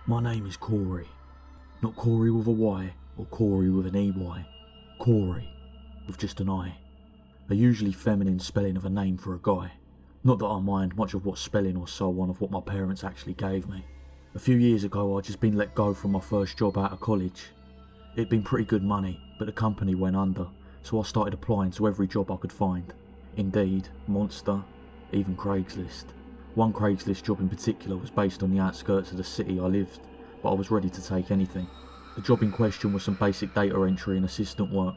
My name is Corey. Not Corey with a Y or Corey with an EY. Corey with just an I. A usually feminine spelling of a name for a guy. Not that I mind much of what spelling or so on of what my parents actually gave me. A few years ago I'd just been let go from my first job out of college. It'd been pretty good money, but the company went under, so I started applying to every job I could find. Indeed, Monster, even Craigslist. One Craigslist job in particular was based on the outskirts of the city I lived, but I was ready to take anything. The job in question was some basic data entry and assistant work.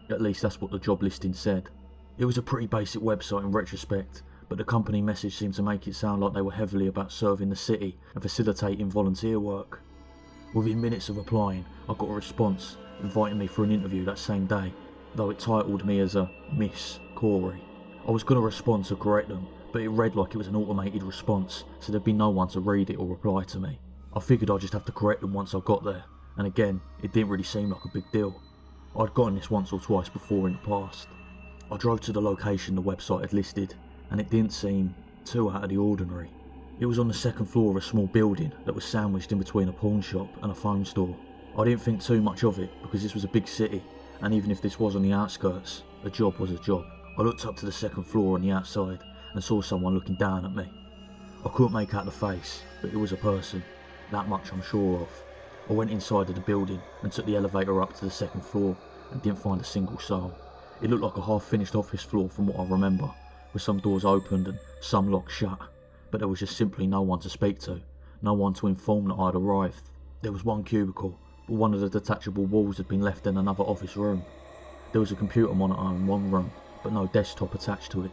At least that's what the job listing said. It was a pretty basic website in retrospect, but the company message seemed to make it sound like they were heavily about serving the city and facilitating volunteer work. Within minutes of applying, I got a response inviting me for an interview that same day, though it titled me as a Miss Corey. I was going to respond to correct them, but it read like it was an automated response, so there'd be no one to read it or reply to me. I figured I'd just have to correct them once I got there, and again, it didn't really seem like a big deal. I'd gotten this once or twice before in the past. I drove to the location the website had listed, and it didn't seem too out of the ordinary. It was on the second floor of a small building that was sandwiched in between a pawn shop and a phone store. I didn't think too much of it because this was a big city, and even if this was on the outskirts, a job was a job. I looked up to the second floor on the outside and saw someone looking down at me. I couldn't make out the face, but it was a person. That much I'm sure of. I went inside of the building and took the elevator up to the second floor and didn't find a single soul. It looked like a half-finished office floor from what I remember, with some doors opened and some locked shut, but there was just simply no one to speak to, no one to inform that I'd arrived. There was one cubicle, but one of the detachable walls had been left in another office room. There was a computer monitor in one room, but no desktop attached to it.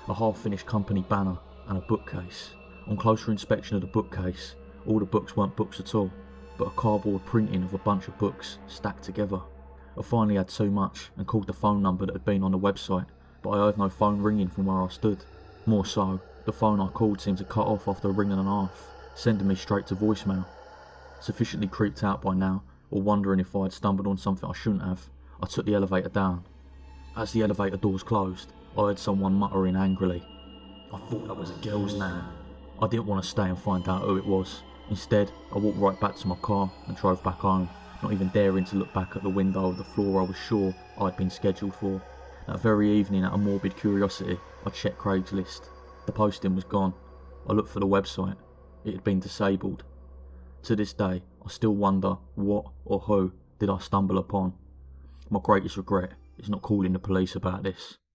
A half-finished company banner and a bookcase. On closer inspection of the bookcase, all the books weren't books at all, but a cardboard printing of a bunch of books stacked together. I finally had too much and called the phone number that had been on the website, but I heard no phone ringing from where I stood. More so, the phone I called seemed to cut off after a ring and a half, sending me straight to voicemail. Sufficiently creeped out by now, or wondering if I had stumbled on something I shouldn't have, I took the elevator down. As the elevator doors closed, I heard someone muttering angrily. I thought that was a girl's name. I didn't want to stay and find out who it was. Instead, I walked right back to my car and drove back home, not even daring to look back at the window of the floor I was sure I'd been scheduled for. That very evening, out of morbid curiosity, I checked Craigslist. The posting was gone. I looked for the website. It had been disabled. To this day, I still wonder what or who did I stumble upon. My greatest regret is not calling the police about this.